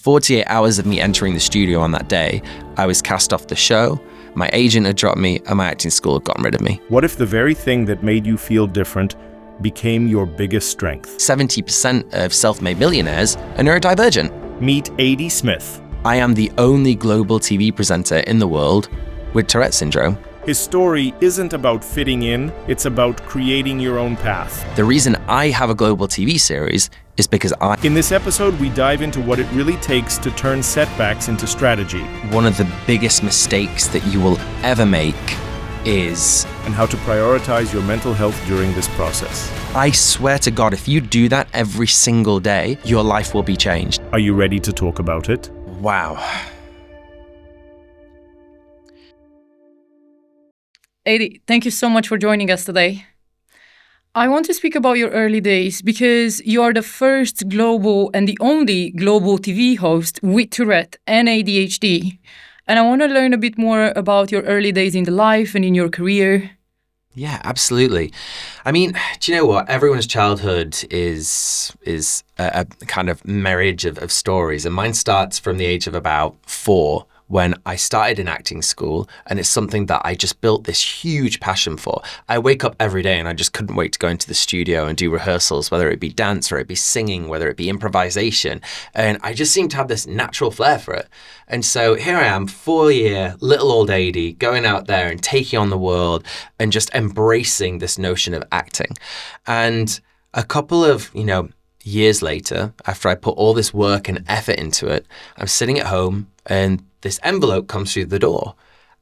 48 hours of me entering the studio on that day, I was cast off the show, my agent had dropped me, and my acting school had gotten rid of me. What if the very thing that made you feel different became your biggest strength? 70% of self-made millionaires are neurodivergent. Meet Aidy Smith. I am the only global TV presenter in the world with Tourette syndrome. His story isn't about fitting in, it's about creating your own path. The reason I have a global TV series is because In this episode, we dive into what it really takes to turn setbacks into strategy. One of the biggest mistakes that you will ever make is... And how to prioritize your mental health during this process. I swear to God, if you do that every single day, your life will be changed. Are you ready to talk about it? Wow. Aidy, thank you so much for joining us today. I want to speak about your early days because you are the first global and the only global TV host with Tourette and ADHD. And I want to learn a bit more about your early days in the life and in your career. Yeah, absolutely. I mean, do you know what? Everyone's childhood is a kind of marriage of stories. And mine starts from the age of about 4, when I started in acting school, and it's something that I just built this huge passion for. I wake up every day and I just couldn't wait to go into the studio and do rehearsals, whether it be dance or it be singing, whether it be improvisation. And I just seemed to have this natural flair for it. And so here I am, 4-year little old Aidy, going out there and taking on the world and just embracing this notion of acting. And a couple of, years later, after I put all this work and effort into it, I'm sitting at home and this envelope comes through the door.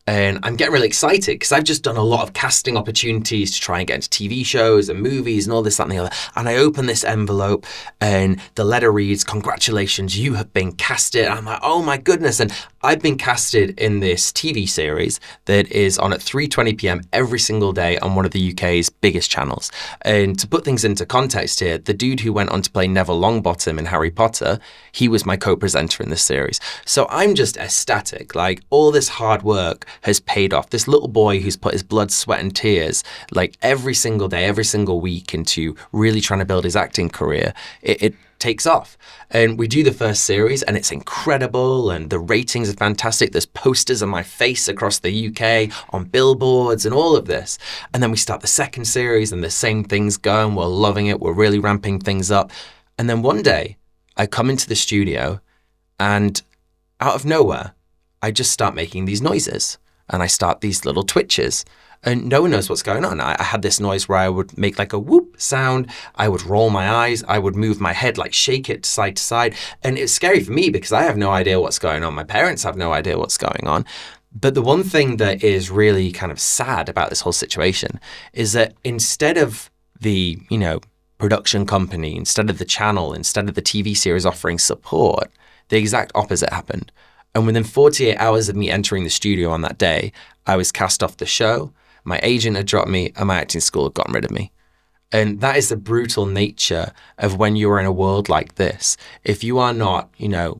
And I'm getting really excited because I've just done a lot of casting opportunities to try and get into TV shows and movies and all this, that, and the other. And I open this envelope and the letter reads, "Congratulations, you have been casted." And I'm like, oh my goodness. And I've been casted in this TV series that is on at 3:20 p.m. every single day on one of the UK's biggest channels. And to put things into context here, the dude who went on to play Neville Longbottom in Harry Potter, he was my co-presenter in this series. So I'm just ecstatic. Like, all this hard work has paid off. This little boy who's put his blood, sweat and tears like every single day, every single week into really trying to build his acting career, it takes off. And we do the first series and it's incredible and the ratings are fantastic. There's posters of my face across the UK on billboards and all of this. And then we start the second series and the same thing's going. We're loving it. We're really ramping things up. And then one day I come into the studio and out of nowhere, I just start making these noises. And I start these little twitches and no one knows what's going on. I had this noise where I would make like a whoop sound. I would roll my eyes. I would move my head, like shake it side to side. And it's scary for me because I have no idea what's going on. My parents have no idea what's going on. But the one thing that is really kind of sad about this whole situation is that instead of the, production company, instead of the channel, instead of the TV series offering support, the exact opposite happened. And within 48 hours of me entering the studio on that day, I was cast off the show, my agent had dropped me, and my acting school had gotten rid of me. And that is the brutal nature of when you're in a world like this. If you are not,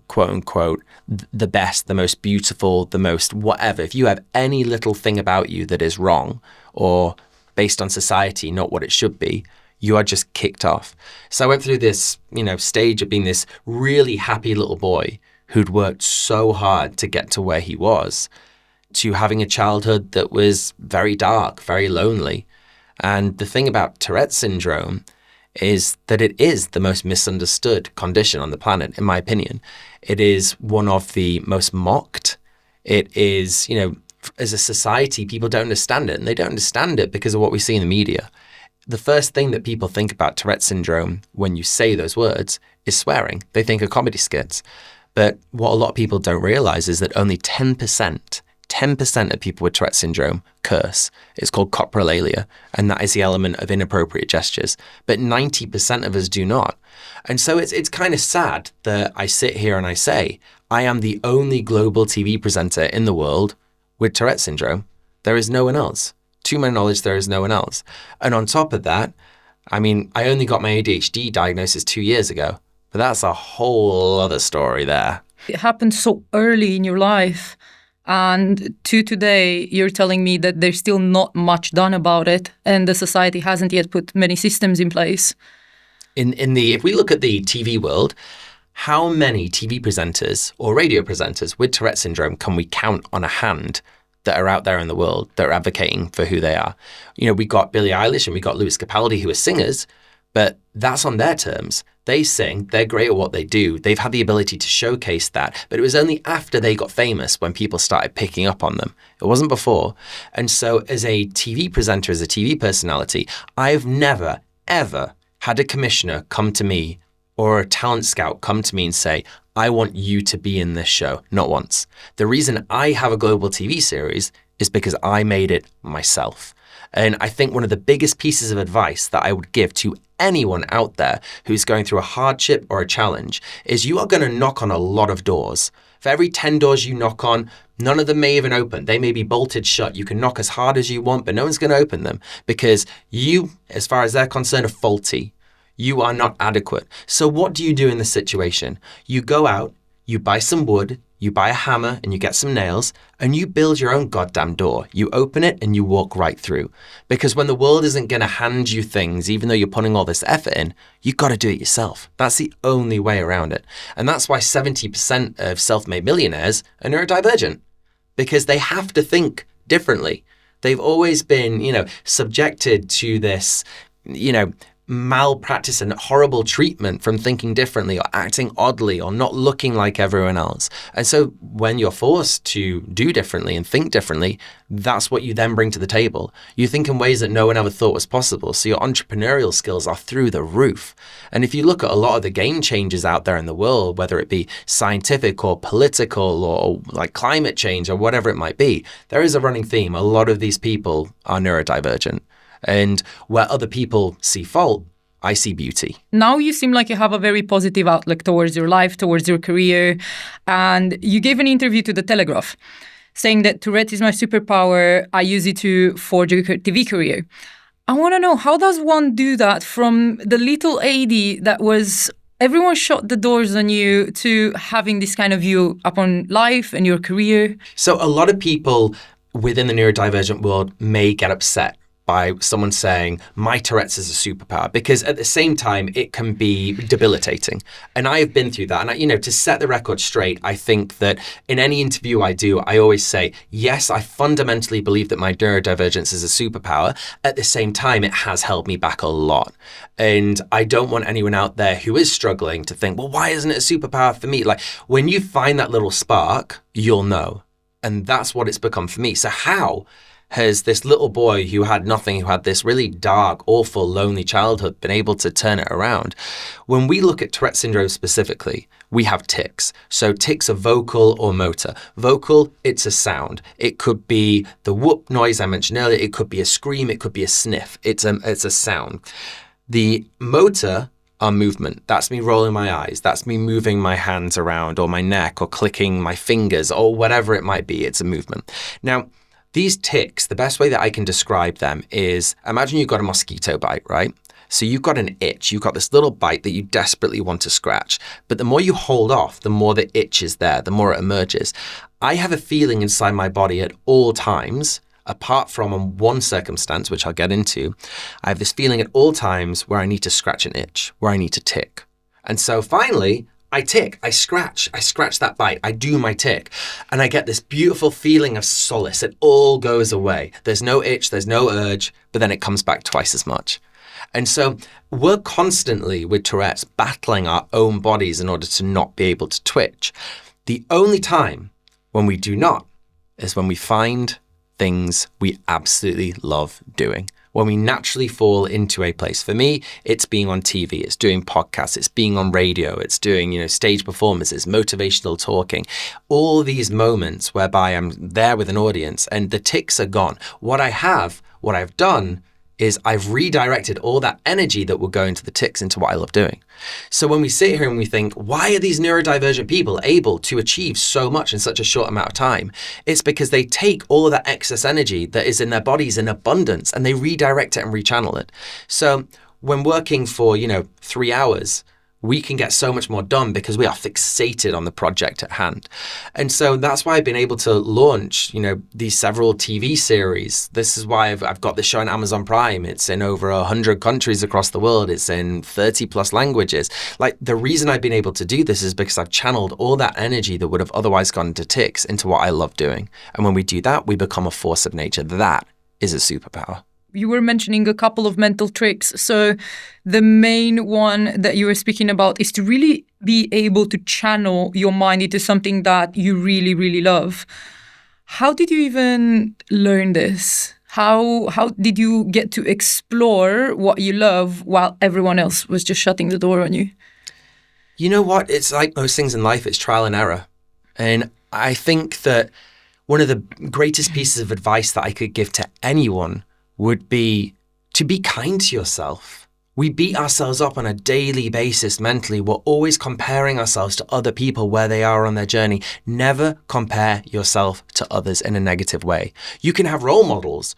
quote unquote, the best, the most beautiful, the most whatever, if you have any little thing about you that is wrong or based on society, not what it should be, you are just kicked off. So I went through this, stage of being this really happy little boy who'd worked so hard to get to where he was, to having a childhood that was very dark, very lonely. And the thing about Tourette syndrome is that it is the most misunderstood condition on the planet, in my opinion. It is one of the most mocked. It is, as a society, people don't understand it. And they don't understand it because of what we see in the media. The first thing that people think about Tourette syndrome when you say those words is swearing. They think of comedy skits. But what a lot of people don't realize is that only 10% of people with Tourette syndrome curse. It's called coprolalia, and that is the element of inappropriate gestures. But 90% of us do not. And so it's kind of sad that I sit here and I say, I am the only global TV presenter in the world with Tourette syndrome. There is no one else. To my knowledge, there is no one else. And on top of that, I only got my ADHD diagnosis 2 years ago. But that's a whole other story there. It happened so early in your life. And to today, you're telling me that there's still not much done about it. And the society hasn't yet put many systems in place. If we look at the TV world, how many TV presenters or radio presenters with Tourette syndrome can we count on a hand that are out there in the world that are advocating for who they are? We got Billie Eilish and we got Lewis Capaldi, who are singers, but that's on their terms. They sing, they're great at what they do. They've had the ability to showcase that, but it was only after they got famous when people started picking up on them. It wasn't before. And so as a TV presenter, as a TV personality, I've never, ever had a commissioner come to me or a talent scout come to me and say, I want you to be in this show. Not once. The reason I have a global TV series is because I made it myself. And I think one of the biggest pieces of advice that I would give to anyone out there who's going through a hardship or a challenge is you are going to knock on a lot of doors. For every 10 doors you knock on, none of them may even open. They may be bolted shut. You can knock as hard as you want, but no one's going to open them because you, as far as they're concerned, are faulty. You are not adequate. So what do you do in this situation? You go out, you buy some wood, you buy a hammer and you get some nails and you build your own goddamn door. You open it and you walk right through. Because when the world isn't going to hand you things, even though you're putting all this effort in, you got to do it yourself. That's the only way around it. And that's why 70% of self-made millionaires are neurodivergent, because they have to think differently. They've always been, subjected to this, malpractice and horrible treatment from thinking differently or acting oddly or not looking like everyone else. And so when you're forced to do differently and think differently, that's what you then bring to the table. You think in ways that no one ever thought was possible. So your entrepreneurial skills are through the roof. And if you look at a lot of the game changers out there in the world, whether it be scientific or political or like climate change or whatever it might be, there is a running theme. A lot of these people are neurodivergent. And where other people see fault, I see beauty. Now you seem like you have a very positive outlook towards your life, towards your career. And you gave an interview to The Telegraph saying that Tourette is my superpower. I use it to forge a TV career. I want to know, how does one do that from the little Aidy that was, everyone shut the doors on you, to having this kind of view upon life and your career? So a lot of people within the neurodivergent world may get upset by someone saying, my Tourette's is a superpower, because at the same time, it can be debilitating. And I have been through that. And, to set the record straight, I think that in any interview I do, I always say, yes, I fundamentally believe that my neurodivergence is a superpower. At the same time, it has held me back a lot. And I don't want anyone out there who is struggling to think, well, why isn't it a superpower for me? Like, when you find that little spark, you'll know. And that's what it's become for me. So how has this little boy who had nothing, who had this really dark, awful, lonely childhood, been able to turn it around? When we look at Tourette syndrome specifically, we have tics. So tics are vocal or motor. Vocal, it's a sound. It could be the whoop noise I mentioned earlier. It could be a scream. It could be a sniff. It's a sound. The motor are movement. That's me rolling my eyes. That's me moving my hands around or my neck or clicking my fingers or whatever it might be. It's a movement. Now, these tics, the best way that I can describe them is, imagine you've got a mosquito bite, right? So you've got an itch, you've got this little bite that you desperately want to scratch. But the more you hold off, the more the itch is there, the more it emerges. I have a feeling inside my body at all times, apart from on one circumstance, which I'll get into, I have this feeling at all times where I need to scratch an itch, where I need to tick. And so finally, I tick, I scratch that bite, I do my tick, and I get this beautiful feeling of solace. It all goes away. There's no itch, there's no urge, but then it comes back twice as much. And so we're constantly with Tourette's battling our own bodies in order to not be able to twitch. The only time when we do not is when we find things we absolutely love doing. When we naturally fall into a place. For me, it's being on TV, it's doing podcasts, it's being on radio, it's doing, stage performances, motivational talking, all these moments whereby I'm there with an audience and the tics are gone. What I've done is I've redirected all that energy that will go into the tics into what I love doing. So when we sit here and we think, why are these neurodivergent people able to achieve so much in such a short amount of time? It's because they take all of that excess energy that is in their bodies in abundance and they redirect it and rechannel it. So when working for, 3 hours, we can get so much more done because we are fixated on the project at hand. And so that's why I've been able to launch, these several TV series. This is why I've got this show on Amazon Prime. It's in over 100 countries across the world. It's in 30 plus languages. Like, the reason I've been able to do this is because I've channeled all that energy that would have otherwise gone into ticks into what I love doing. And when we do that, we become a force of nature. That is a superpower. You were mentioning a couple of mental tricks. So the main one that you were speaking about is to really be able to channel your mind into something that you really, really love. How did you even learn this? How did you get to explore what you love while everyone else was just shutting the door on you? You know what? It's like most things in life, it's trial and error. And I think that one of the greatest pieces of advice that I could give to anyone would be to be kind to yourself. We beat ourselves up on a daily basis mentally. We're always comparing ourselves to other people where they are on their journey. Never compare yourself to others in a negative way. You can have role models.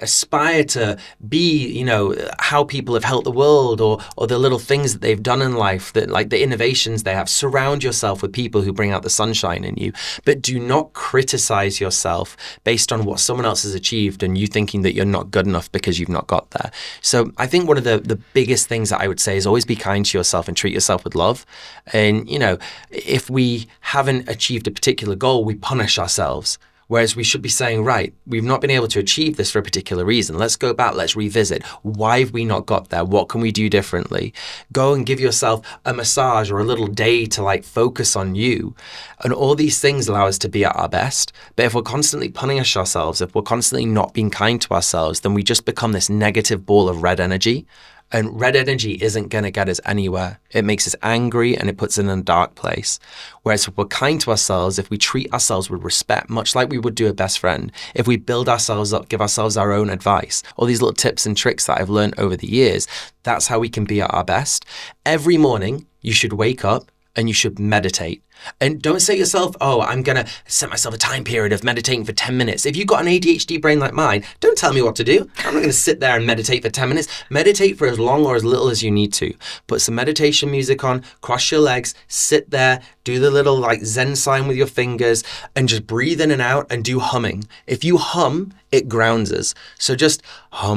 Aspire to be, how people have helped the world or the little things that they've done in life, that like the innovations they have. Surround yourself with people who bring out the sunshine in you, but do not criticize yourself based on what someone else has achieved and you thinking that you're not good enough because you've not got there. So I think one of the biggest things that I would say is always be kind to yourself and treat yourself with love. And, if we haven't achieved a particular goal, we punish ourselves. Whereas we should be saying, right, we've not been able to achieve this for a particular reason. Let's go back, let's revisit. Why have we not got there? What can we do differently? Go and give yourself a massage or a little day to focus on you. And all these things allow us to be at our best. But if we're constantly punish ourselves, if we're constantly not being kind to ourselves, then we just become this negative ball of red energy. And red energy isn't going to get us anywhere. It makes us angry and it puts us in a dark place. Whereas if we're kind to ourselves, if we treat ourselves with respect, much like we would do a best friend, if we build ourselves up, give ourselves our own advice, all these little tips and tricks that I've learned over the years, that's how we can be at our best. Every morning, you should wake up and you should meditate. And don't say to yourself, oh, I'm going to set myself a time period of meditating for 10 minutes. If you've got an ADHD brain like mine, don't tell me what to do. I'm not going to sit there and meditate for 10 minutes. Meditate for as long or as little as you need to. Put some meditation music on, cross your legs, sit there, do the little Zen sign with your fingers, and just breathe in and out and do humming. If you hum, it grounds us. So just hum,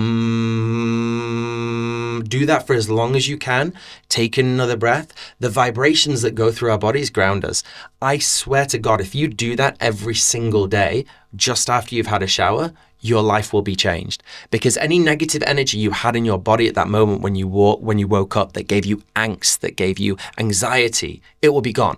do that for as long as you can. Take in another breath. The vibrations that go through our bodies ground us. I swear to God, if you do that every single day, just after you've had a shower, your life will be changed. Because any negative energy you had in your body at that moment when you woke up that gave you angst, that gave you anxiety, it will be gone.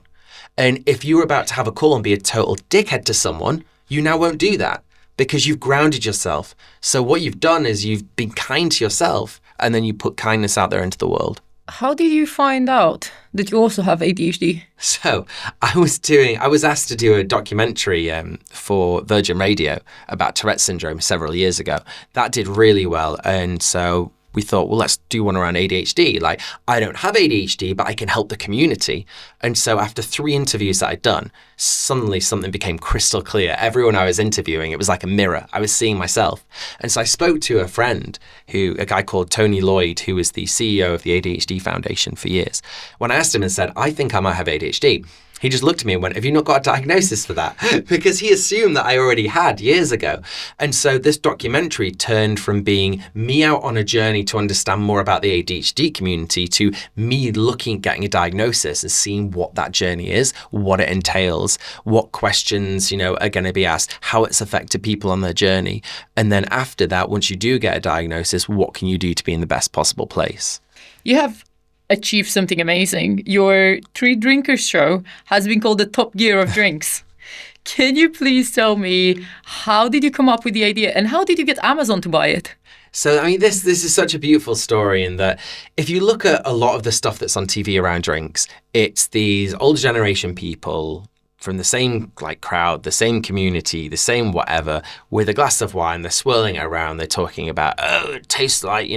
And if you were about to have a call and be a total dickhead to someone, you now won't do that because you've grounded yourself. So what you've done is you've been kind to yourself and then you put kindness out there into the world. How did you find out that you also have ADHD? So I was asked to do a documentary for Virgin Radio about Tourette syndrome several years ago. That did really well. And so we thought, well, let's do one around ADHD. I don't have ADHD, but I can help the community. And so after 3 interviews that I'd done, suddenly something became crystal clear. Everyone I was interviewing, it was like a mirror. I was seeing myself. And so I spoke to a friend, a guy called Tony Lloyd, who was the CEO of the ADHD Foundation for years. When I asked him and said, I think I might have ADHD, he just looked at me and went, have you not got a diagnosis for that? Because he assumed that I already had years ago. And so this documentary turned from being me out on a journey to understand more about the ADHD community to me getting a diagnosis and seeing what that journey is, what it entails, what questions, are going to be asked, how it's affected people on their journey. And then after that, once you do get a diagnosis, what can you do to be in the best possible place? You have achieve something amazing. Your 3 Drinkers show has been called the Top Gear of Drinks. Can you please tell me, how did you come up with the idea and how did you get Amazon to buy it? So, this is such a beautiful story in that if you look at a lot of the stuff that's on TV around drinks, it's these old generation people from the same crowd, the same community, the same whatever, with a glass of wine, they're swirling it around, they're talking about, oh, it tastes like,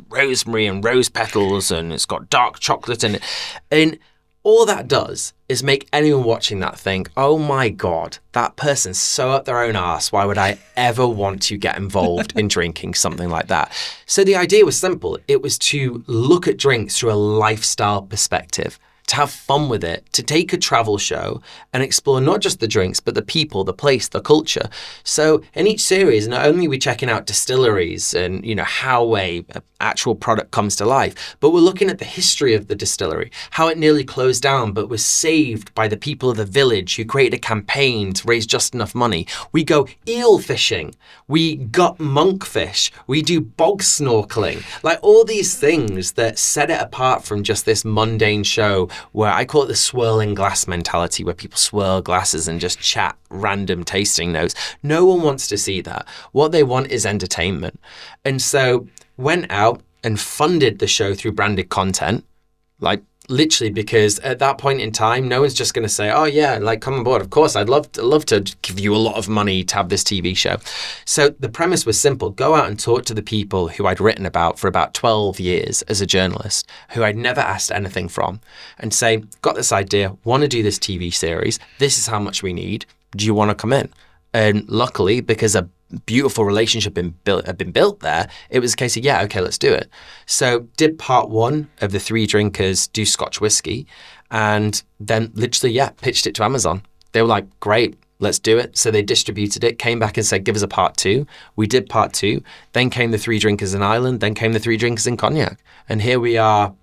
rosemary and rose petals and it's got dark chocolate in it. And all that does is make anyone watching that think, oh my God, that person's so up their own arse. Why would I ever want to get involved in drinking something like that? So the idea was simple. It was to look at drinks through a lifestyle perspective, to have fun with it, to take a travel show and explore not just the drinks, but the people, the place, the culture. So in each series, not only are we checking out distilleries and, how a actual product comes to life, but we're looking at the history of the distillery, how it nearly closed down, but was saved by the people of the village who created a campaign to raise just enough money. We go eel fishing. We gut monkfish. We do bog snorkeling. Like all these things that set it apart from just this mundane show where I call it the swirling glass mentality, where people swirl glasses and just chat random tasting notes. No one wants to see that. What they want is entertainment. And so went out and funded the show through branded content, like literally, because at that point in time, no one's just going to say, oh yeah, like come on board. Of course, I'd love to give you a lot of money to have this TV show. So the premise was simple. Go out and talk to the people who I'd written about for about 12 years as a journalist, who I'd never asked anything from, and say, got this idea, want to do this TV series. This is how much we need. Do you want to come in? And luckily, because a beautiful relationship had been built there, it was a case of, yeah, okay, let's do it. So did part 1 of the 3 drinkers do Scotch whiskey, and then literally, pitched it to Amazon. They were like, great, let's do it. So they distributed it, came back and said, give us a part 2. We did part 2. Then came the 3 drinkers in Ireland, then came the 3 drinkers in Cognac. And here we are,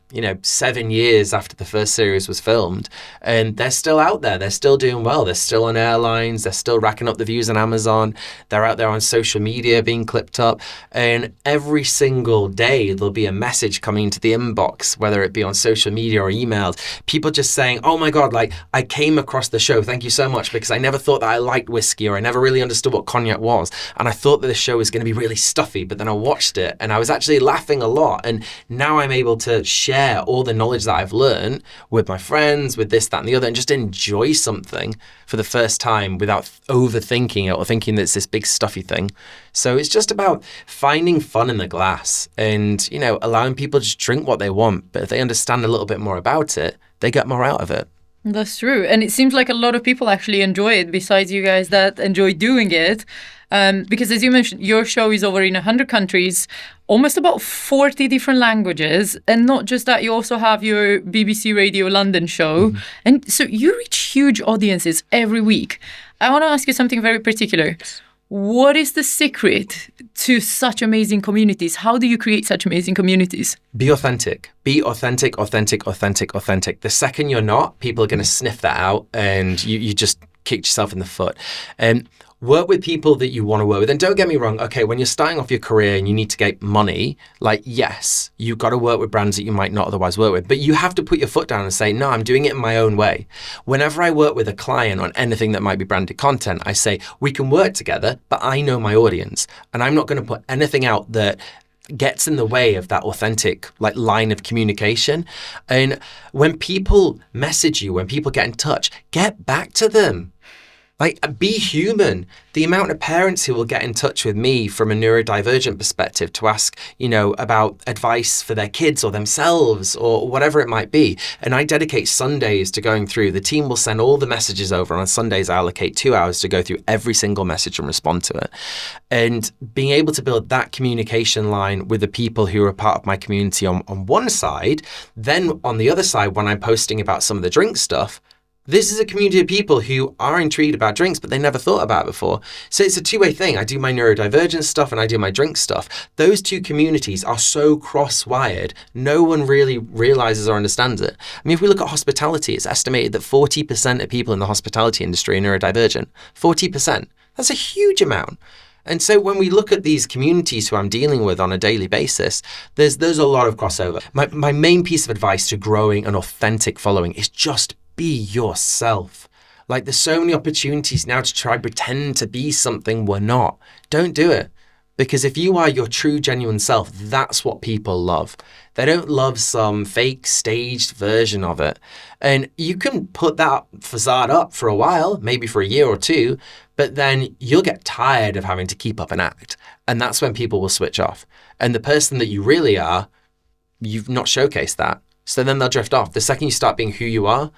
7 years after the first series was filmed, and they're still out there. They're still doing well. They're still on airlines. They're still racking up the views on Amazon. They're out there on social media being clipped up. And every single day, there'll be a message coming into the inbox, whether it be on social media or emails. People just saying, oh my God, like I came across the show. Thank you so much, because I never thought that I liked whiskey, or I never really understood what cognac was. And I thought that the show was going to be really stuffy, but then I watched it and I was actually laughing a lot. And now I'm able to share all the knowledge that I've learned with my friends, with this, that, and the other, and just enjoy something for the first time without overthinking it or thinking that it's this big stuffy thing. So it's just about finding fun in the glass and, allowing people to just drink what they want. But if they understand a little bit more about it, they get more out of it. That's true. And it seems like a lot of people actually enjoy it besides you guys that enjoy doing it. Because as you mentioned, your show is over in 100 countries, almost about 40 different languages. And not just that, you also have your BBC Radio London show. Mm-hmm. And so you reach huge audiences every week. I want to ask you something very particular. What is the secret to such amazing communities? How do you create such amazing communities? Be authentic. Be authentic, authentic, authentic, authentic. The second you're not, people are going to sniff that out and you just kicked yourself in the foot. Work with people that you want to work with. And don't get me wrong, okay, when you're starting off your career and you need to get money, like, yes, you've got to work with brands that you might not otherwise work with, but you have to put your foot down and say, no, I'm doing it in my own way. Whenever I work with a client on anything that might be branded content, I say, we can work together, but I know my audience, and I'm not going to put anything out that gets in the way of that authentic line of communication. And when people message you, when people get in touch, get back to them. Be human. The amount of parents who will get in touch with me from a neurodivergent perspective to ask, about advice for their kids or themselves or whatever it might be. And I dedicate Sundays to going through. The team will send all the messages over. And on Sundays, I allocate 2 hours to go through every single message and respond to it. And being able to build that communication line with the people who are part of my community on one side, then on the other side, when I'm posting about some of the drink stuff, this is a community of people who are intrigued about drinks, but they never thought about it before. So it's a two-way thing. I do my neurodivergent stuff and I do my drink stuff. Those two communities are so cross-wired, no one really realizes or understands it. I mean, if we look at hospitality, it's estimated that 40% of people in the hospitality industry are neurodivergent. 40%. That's a huge amount. And so when we look at these communities who I'm dealing with on a daily basis, there's a lot of crossover. My main piece of advice to growing an authentic following is just be yourself. There's so many opportunities now to try pretend to be something we're not. Don't do it. Because if you are your true, genuine self, that's what people love. They don't love some fake staged version of it. And you can put that facade up for a while, maybe for a year or two, but then you'll get tired of having to keep up an act. And that's when people will switch off. And the person that you really are, you've not showcased that. So then they'll drift off. The second you start being who you are,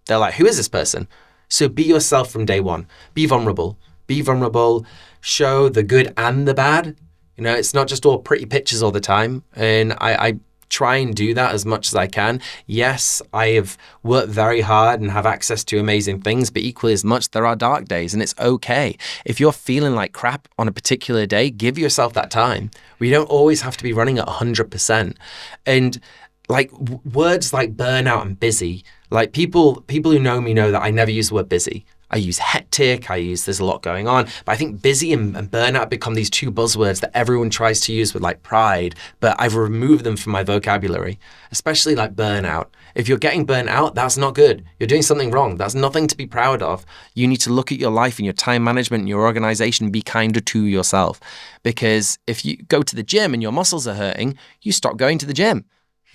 they're like, who is this person? So be yourself from day one. Be vulnerable. Be vulnerable. Show the good and the bad. You know, it's not just all pretty pictures all the time. And I try and do that as much as I can. Yes, I have worked very hard and have access to amazing things, but equally as much, there are dark days, and it's okay. If you're feeling like crap on a particular day, give yourself that time. We don't always have to be running at 100%. And like words like burnout and busy, like people who know me know that I never use the word busy. I use hectic, there's a lot going on. But I think busy and burnout become these two buzzwords that everyone tries to use with like pride, but I've removed them from my vocabulary, especially like burnout. If you're getting burnt out, that's not good. You're doing something wrong. That's nothing to be proud of. You need to look at your life and your time management and your organization, be kinder to yourself. Because if you go to the gym and your muscles are hurting, you stop going to the gym.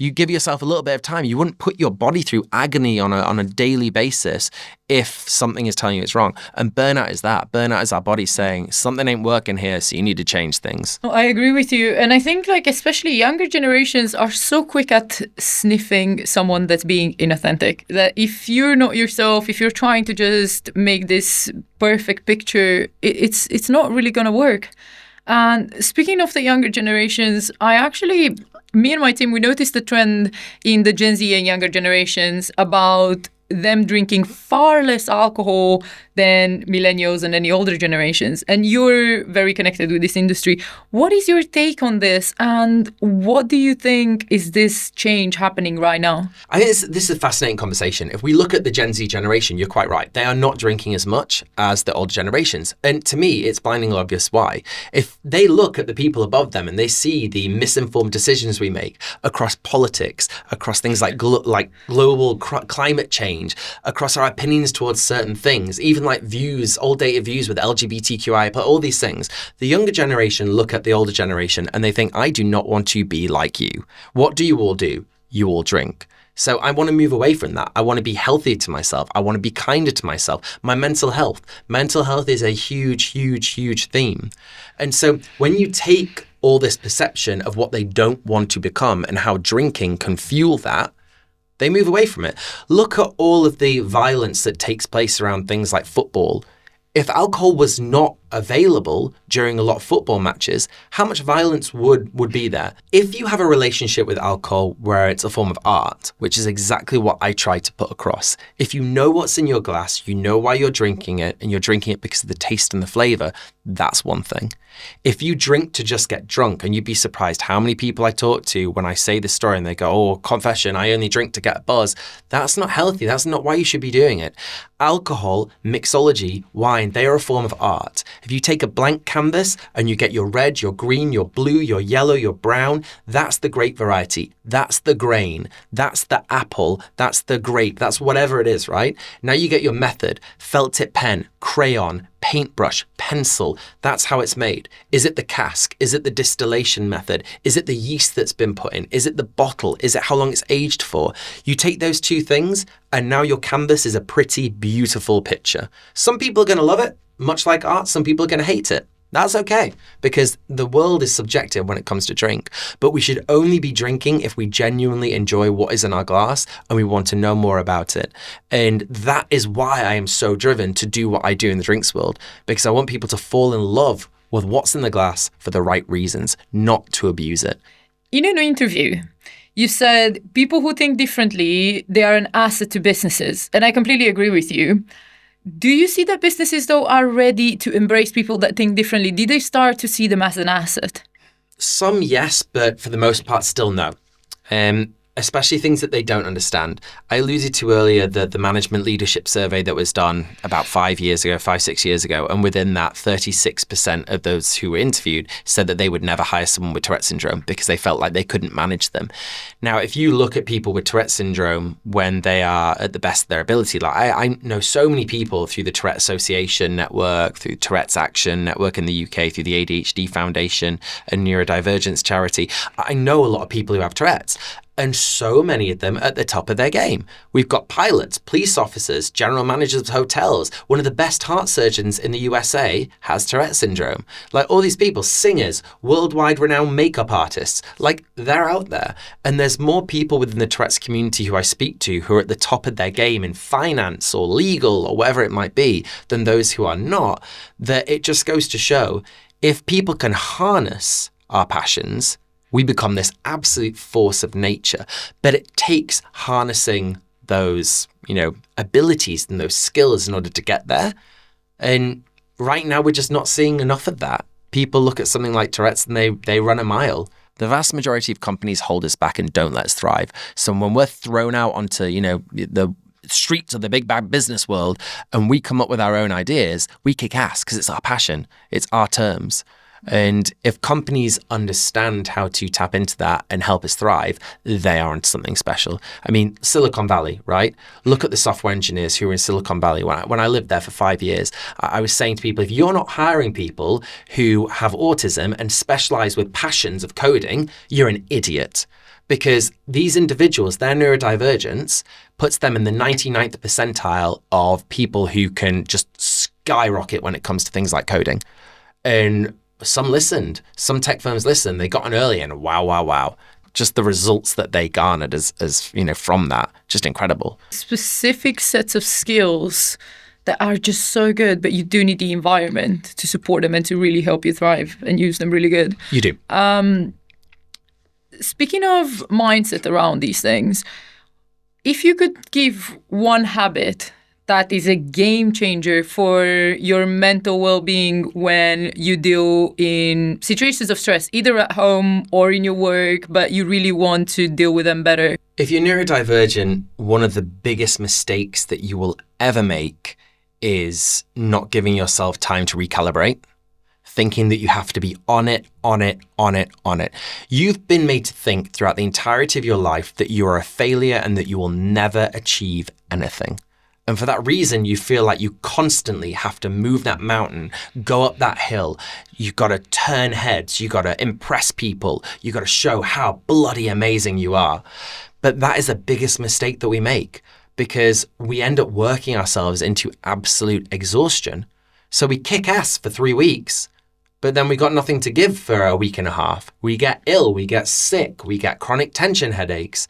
You give yourself a little bit of time. You wouldn't put your body through agony on a daily basis if something is telling you it's wrong. And burnout is that. Burnout is our body saying something ain't working here, so you need to change things. I agree with you. And I think like especially younger generations are so quick at sniffing someone that's being inauthentic, that if you're not yourself, if you're trying to just make this perfect picture, it's not really going to work. And speaking of the younger generations, me and my team, we noticed the trend in the Gen Z and younger generations about them drinking far less alcohol than millennials and any older generations. And you're very connected with this industry. What is your take on this? And what do you think is this change happening right now? I think this is a fascinating conversation. If we look at the Gen Z generation, you're quite right. They are not drinking as much as the older generations. And to me, it's blindingly obvious why. If they look at the people above them and they see the misinformed decisions we make across politics, across things like global climate change, across our opinions towards certain things, even like views, old dated views with LGBTQI, but all these things, the younger generation look at the older generation and they think, I do not want to be like you. What do you all do? You all drink. So I want to move away from that. I want to be healthier to myself. I want to be kinder to myself. My mental health. Mental health is a huge, huge, huge theme. And so when you take all this perception of what they don't want to become and how drinking can fuel that, they move away from it. Look at all of the violence that takes place around things like football. If alcohol was not available during a lot of football matches, how much violence would be there? If you have a relationship with alcohol where it's a form of art, which is exactly what I try to put across, if you know what's in your glass, you know why you're drinking it, and you're drinking it because of the taste and the flavor, that's one thing. If you drink to just get drunk, and you'd be surprised how many people I talk to when I say this story and they go, oh, confession, I only drink to get a buzz. That's not healthy. That's not why you should be doing it. Alcohol, mixology, wine, they are a form of art. If you take a blank canvas and you get your red, your green, your blue, your yellow, your brown, that's the grape variety. That's the grain. That's the apple. That's the grape. That's whatever it is, right? Now you get your method, felt tip pen, crayon, paintbrush, pencil. That's how it's made. Is it the cask? Is it the distillation method? Is it the yeast that's been put in? Is it the bottle? Is it how long it's aged for? You take those two things and now your canvas is a pretty beautiful picture. Some people are going to love it, much like art. Some people are going to hate it. That's okay, because the world is subjective when it comes to drink. But we should only be drinking if we genuinely enjoy what is in our glass and we want to know more about it. And that is why I am so driven to do what I do in the drinks world, because I want people to fall in love with what's in the glass for the right reasons, not to abuse it. In an interview, you said people who think differently, they are an asset to businesses. And I completely agree with you. Do you see that businesses, though, are ready to embrace people that think differently? Did they start to see them as an asset? Some, yes, but for the most part, still no. Especially things that they don't understand. I alluded to earlier the management leadership survey that was done about 6 years ago. And within that, 36% of those who were interviewed said that they would never hire someone with Tourette syndrome because they felt like they couldn't manage them. Now, if you look at people with Tourette syndrome when they are at the best of their ability, like I know so many people through the Tourette Association Network, through Tourette's Action Network in the UK, through the ADHD Foundation and Neurodivergence charity. I know a lot of people who have Tourette's. And so many of them at the top of their game. We've got pilots, police officers, general managers of hotels. One of the best heart surgeons in the USA has Tourette syndrome. Like all these people, singers, worldwide renowned makeup artists, like they're out there. And there's more people within the Tourette's community who I speak to who are at the top of their game in finance or legal or whatever it might be than those who are not. That it just goes to show if people can harness our passions, we become this absolute force of nature. But it takes harnessing those, abilities and those skills in order to get there. And right now, we're just not seeing enough of that. People look at something like Tourette's and they run a mile. The vast majority of companies hold us back and don't let us thrive. So when we're thrown out onto, the streets of the big bad business world and we come up with our own ideas, we kick ass because it's our passion. It's our terms. And if companies understand how to tap into that and help us thrive, they are on something special. I mean, Silicon Valley, right? Look at the software engineers who are in Silicon Valley. When I lived there for 5 years, I was saying to people, if you're not hiring people who have autism and specialize with passions of coding, you're an idiot. Because these individuals, their neurodivergence puts them in the 99th percentile of people who can just skyrocket when it comes to things like coding. And some listened, some tech firms listened, they got on early and wow. Just the results that they garnered as from that, just incredible. Specific sets of skills that are just so good, but you do need the environment to support them and to really help you thrive and use them really good. You do. Speaking of mindset around these things, if you could give one habit that is a game changer for your mental well-being when you deal in situations of stress, either at home or in your work, but you really want to deal with them better. If you're neurodivergent, one of the biggest mistakes that you will ever make is not giving yourself time to recalibrate, thinking that you have to be on it. You've been made to think throughout the entirety of your life that you are a failure and that you will never achieve anything. And for that reason, you feel like you constantly have to move that mountain, go up that hill. You've got to turn heads. You've got to impress people. You've got to show how bloody amazing you are. But that is the biggest mistake that we make because we end up working ourselves into absolute exhaustion. So we kick ass for 3 weeks, but then we got nothing to give for a week and a half. We get ill, we get sick, we get chronic tension headaches.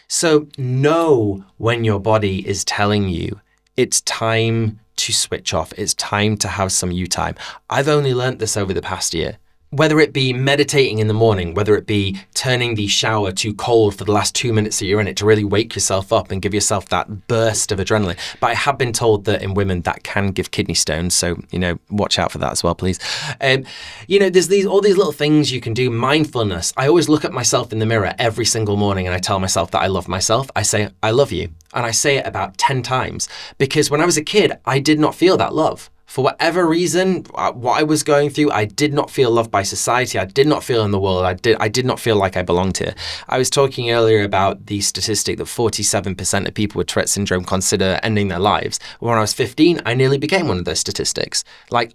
So know when your body is telling you it's time to switch off. It's time to have some you time. I've only learned this over the past year. Whether it be meditating in the morning, whether it be turning the shower too cold for the last 2 minutes that you're in it to really wake yourself up and give yourself that burst of adrenaline. But I have been told that in women that can give kidney stones. So, watch out for that as well, please. There's all these little things you can do. Mindfulness. I always look at myself in the mirror every single morning and I tell myself that I love myself. I say, I love you. And I say it about 10 times because when I was a kid, I did not feel that love. For whatever reason, what I was going through, I did not feel loved by society. I did not feel in the world. I did not feel like I belonged here. I was talking earlier about the statistic that 47% of people with Tourette syndrome consider ending their lives. When I was 15, I nearly became one of those statistics. Like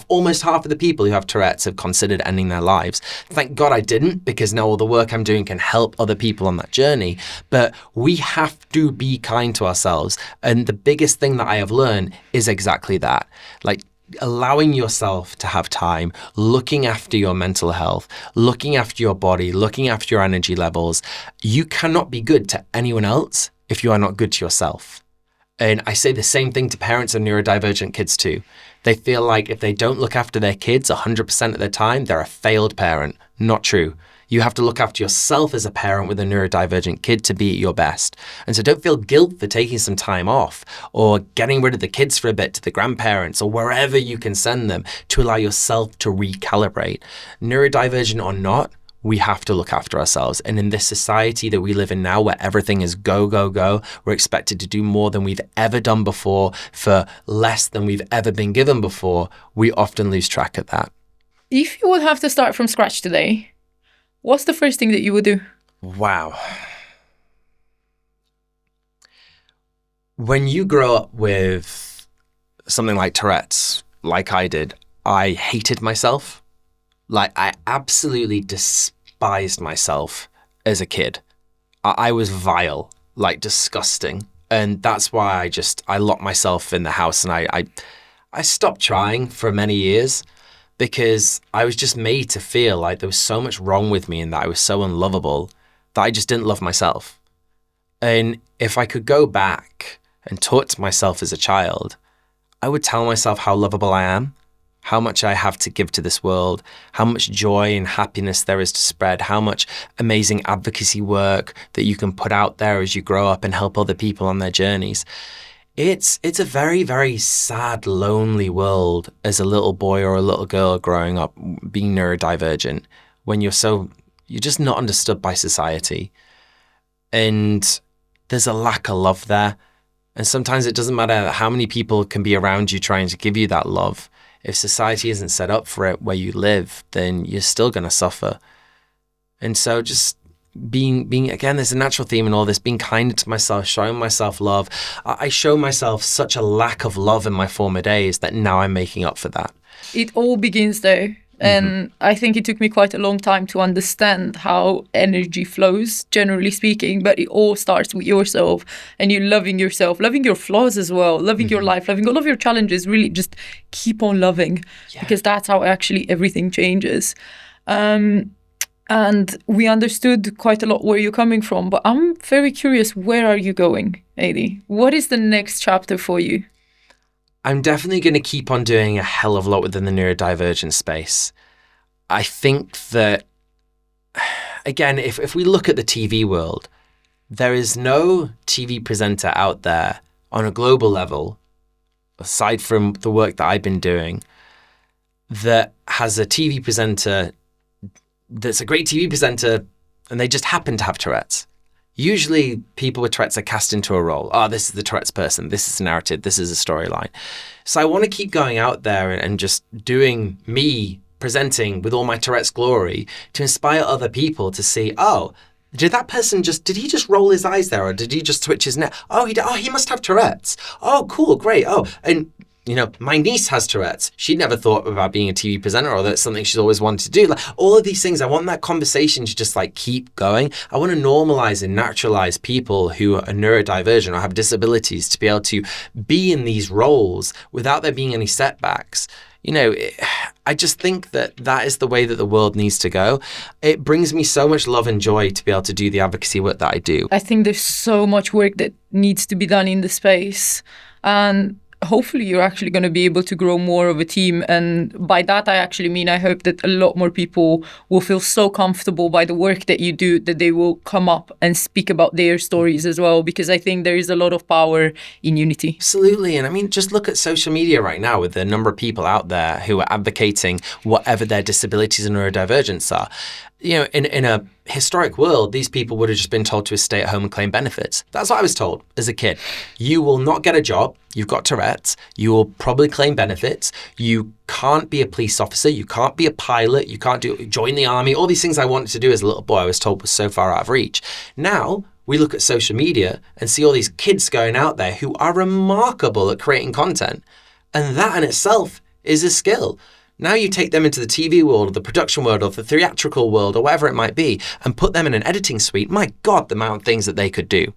almost half of the people who have Tourette's have considered ending their lives. Thank God I didn't, because now all the work I'm doing can help other people on that journey. But we have to be kind to ourselves. And the biggest thing that I have learned is exactly that. Like allowing yourself to have time, looking after your mental health, looking after your body, looking after your energy levels. You cannot be good to anyone else if you are not good to yourself. And I say the same thing to parents of neurodivergent kids too. They feel like if they don't look after their kids 100% of the time, they're a failed parent. Not true. You have to look after yourself as a parent with a neurodivergent kid to be at your best. And so don't feel guilt for taking some time off or getting rid of the kids for a bit to the grandparents or wherever you can send them to allow yourself to recalibrate. Neurodivergent or not, we have to look after ourselves. And in this society that we live in now, where everything is go, go, go, we're expected to do more than we've ever done before for less than we've ever been given before. We often lose track of that. If you would have to start from scratch today, what's the first thing that you would do? Wow. When you grow up with something like Tourette's, like I did, I hated myself. Like I absolutely despised myself as a kid. I was vile, like disgusting. And that's why I locked myself in the house, and I stopped trying for many years because I was just made to feel like there was so much wrong with me and that I was so unlovable that I just didn't love myself. And if I could go back and talk to myself as a child, I would tell myself how lovable I am, how much I have to give to this world, how much joy and happiness there is to spread, how much amazing advocacy work that you can put out there as you grow up and help other people on their journeys. It's a very, very sad, lonely world as a little boy or a little girl growing up being neurodivergent when you're just not understood by society. And there's a lack of love there. And sometimes it doesn't matter how many people can be around you trying to give you that love. If society isn't set up for it where you live, then you're still going to suffer. And so just being again, there's a natural theme in all this, being kinder to myself, showing myself love. I show myself such a lack of love in my former days that now I'm making up for that. It all begins there. And I think it took me quite a long time to understand how energy flows, generally speaking, but it all starts with yourself and you loving yourself, loving your flaws as well, loving your life, loving all of your challenges, really just keep on loving because that's how actually everything changes. And we understood quite a lot where you're coming from, but I'm very curious, where are you going, Aidy? What is the next chapter for you? I'm definitely going to keep on doing a hell of a lot within the neurodivergent space. I think that, again, if we look at the TV world, there is no TV presenter out there on a global level, aside from the work that I've been doing, that has a TV presenter that's a great TV presenter and they just happen to have Tourette's. Usually people with Tourette's are cast into a role. Oh, this is the Tourette's person. This is a narrative. This is a storyline. So I want to keep going out there and just doing me presenting with all my Tourette's glory to inspire other people to see, oh, did he just roll his eyes there? Or did he just twitch his neck? Oh, he must have Tourette's. Oh, cool. Great. Oh, and my niece has Tourette's. She never thought about being a TV presenter, or that's something she's always wanted to do. Like all of these things, I want that conversation to just like keep going. I want to normalize and naturalize people who are neurodivergent or have disabilities to be able to be in these roles without there being any setbacks. I just think that is the way that the world needs to go. It brings me so much love and joy to be able to do the advocacy work that I do. I think there's so much work that needs to be done in the space. And hopefully you're actually going to be able to grow more of a team. And by that, I actually mean I hope that a lot more people will feel so comfortable by the work that you do that they will come up and speak about their stories as well, because I think there is a lot of power in unity. Absolutely. And I mean, just look at social media right now with the number of people out there who are advocating whatever their disabilities and neurodivergence are. In a historic world, these people would have just been told to stay at home and claim benefits. That's what I was told as a kid. You will not get a job. You've got Tourette's. You will probably claim benefits. You can't be a police officer. You can't be a pilot. You can't join the army. All these things I wanted to do as a little boy, I was told was so far out of reach. Now, we look at social media and see all these kids going out there who are remarkable at creating content. And that in itself is a skill. Now you take them into the TV world or the production world or the theatrical world or whatever it might be and put them in an editing suite. My God, the amount of things that they could do.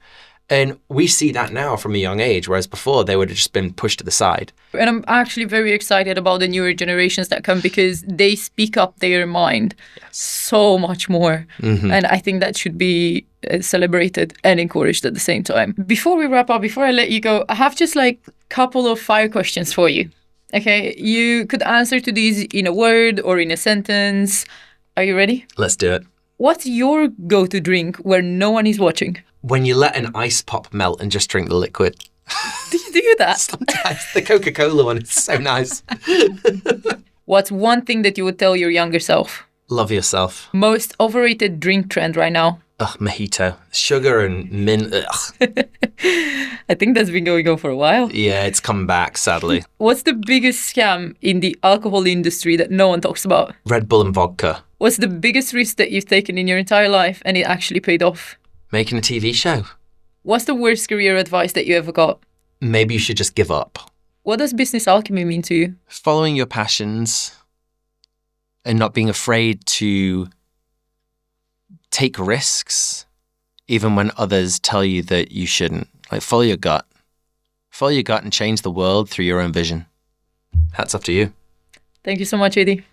And we see that now from a young age, whereas before they would have just been pushed to the side. And I'm actually very excited about the newer generations that come because they speak up their mind so much more. And I think that should be celebrated and encouraged at the same time. Before we wrap up, before I let you go, I have just like a couple of fire questions for you. Okay, you could answer to these in a word or in a sentence. Are you ready? Let's do it. What's your go-to drink where no one is watching? When you let an ice pop melt and just drink the liquid. Do you do that? Sometimes. The Coca-Cola one is so nice. What's one thing that you would tell your younger self? Love yourself. Most overrated drink trend right now? Ugh, mojito. Sugar and mint. Ugh. I think that's been going on for a while. Yeah, it's come back, sadly. What's the biggest scam in the alcohol industry that no one talks about? Red Bull and vodka. What's the biggest risk that you've taken in your entire life and it actually paid off? Making a TV show. What's the worst career advice that you ever got? Maybe you should just give up. What does business alchemy mean to you? Following your passions and not being afraid to take risks even when others tell you that you shouldn't. Like, follow your gut. Follow your gut and change the world through your own vision. Hats off to you. Thank you so much, Aidy.